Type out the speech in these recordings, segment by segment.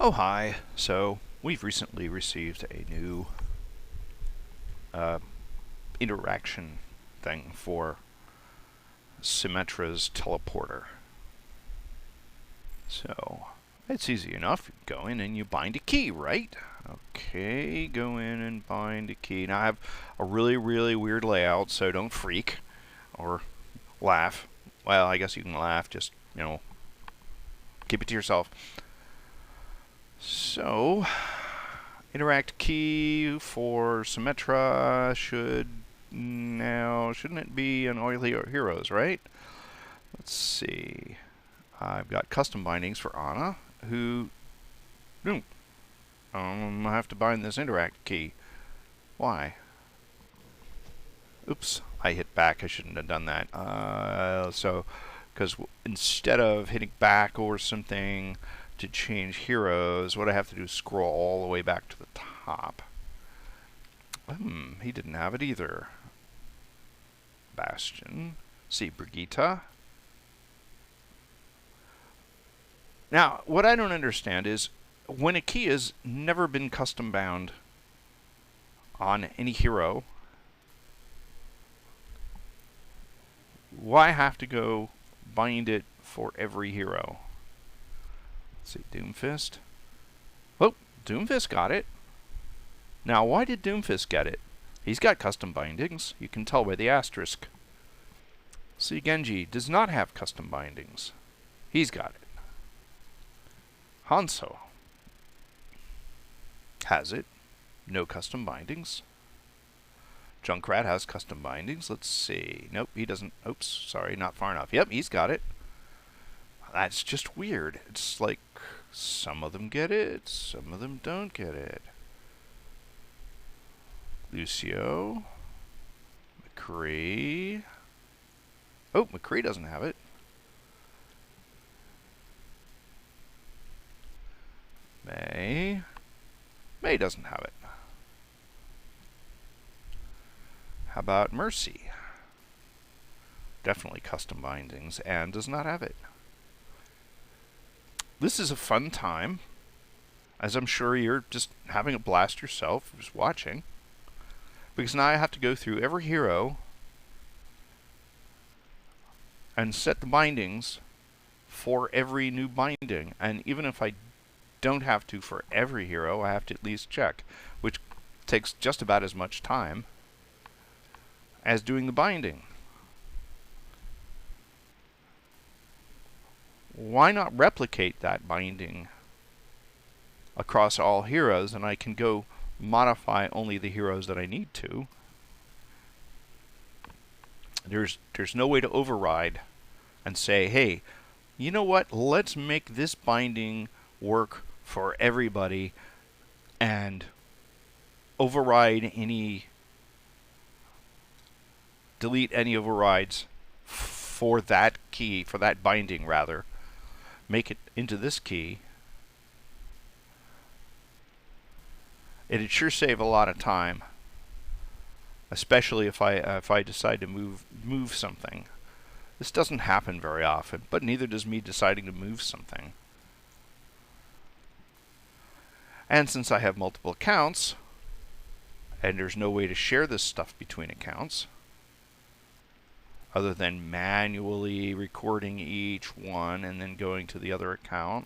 Oh, hi. So, we've recently received a new uh, interaction thing for Symmetra's teleporter. So, it's easy enough. You go in and you bind a key, right? Okay, go in and bind a key. Now, I have a really, really weird layout, so don't freak or laugh. Well, I guess you can laugh, just, keep it to yourself. So, interact key for Symmetra shouldn't it be an oily heroes, right? Let's see. I've got custom bindings for Anna, who I have to bind this interact key. Why? Oops, I hit back. I shouldn't have done that. Because instead of hitting back or something to change heroes, what I have to do is scroll all the way back to the top. He didn't have it either. Bastion. See, Brigitte. Now, what I don't understand is when a key has never been custom bound on any hero, why have to go bind it for every hero? Let's see, Doomfist. Oh, Doomfist got it. Now, why did Doomfist get it? He's got custom bindings. You can tell by the asterisk. See, Genji does not have custom bindings. He's got it. Hanzo has it. No custom bindings. Junkrat has custom bindings. Let's see. Nope, he doesn't. Oops, sorry, not far enough. Yep, he's got it. That's just weird. It's like some of them get it, some of them don't get it. Lucio. McCree. Oh, McCree doesn't have it. May. May doesn't have it. How about Mercy? Definitely custom bindings and does not have it. This is a fun time, as I'm sure you're just having a blast yourself, just watching. Because now I have to go through every hero and set the bindings for every new binding. And even if I don't have to for every hero, I have to at least check, which takes just about as much time as doing the binding. Why not replicate that binding across all heroes, and I can go modify only the heroes that I need to? There's no way to override and say, hey, you know what, let's make this binding work for everybody and override any, delete any overrides for that key, for that binding rather. Make it into this key. It'd sure save a lot of time, especially if I decide to move something. This doesn't happen very often, but neither does me deciding to move something. And since I have multiple accounts, and there's no way to share this stuff between accounts, other than manually recording each one and then going to the other account.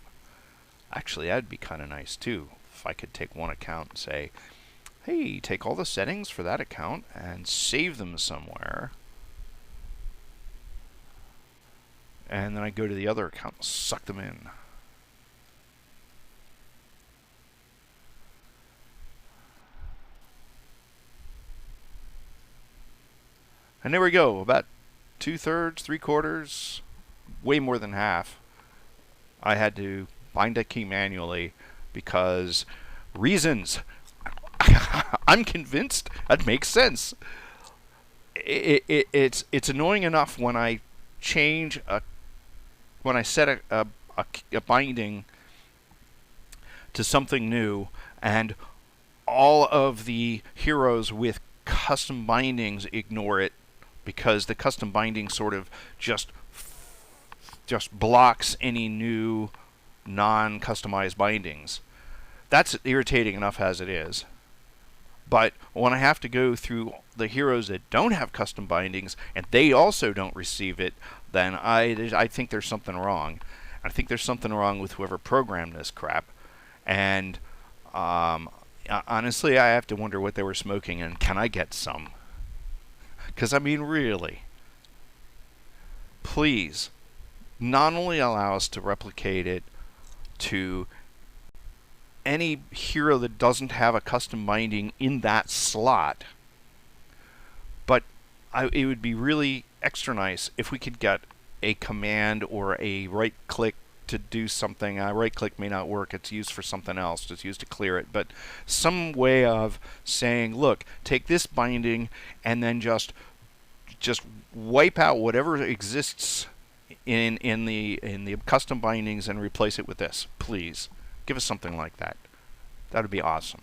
Actually, that'd be kind of nice too, if I could take one account and say, hey, take all the settings for that account and save them somewhere. And then I go to the other account and suck them in. And there we go, about 2/3, 3/4, way more than half. I had to bind a key manually because reasons. I'm convinced that makes sense. It's annoying enough when I change when I set a binding to something new, and all of the heroes with custom bindings ignore it, because the custom binding sort of just blocks any new non-customized bindings. That's irritating enough as it is. But when I have to go through the heroes that don't have custom bindings and they also don't receive it, then I think there's something wrong. I think there's something wrong with whoever programmed this crap. And honestly, I have to wonder what they were smoking and can I get some? Because, I mean, really, please, not only allow us to replicate it to any hero that doesn't have a custom binding in that slot, but it would be really extra nice if we could get a command or a right click to do something. Right click may not work, it's used for something else, it's used to clear it, but some way of saying, look, take this binding and then just wipe out whatever exists in the custom bindings and replace it with this. Please give us something like that. That would be awesome.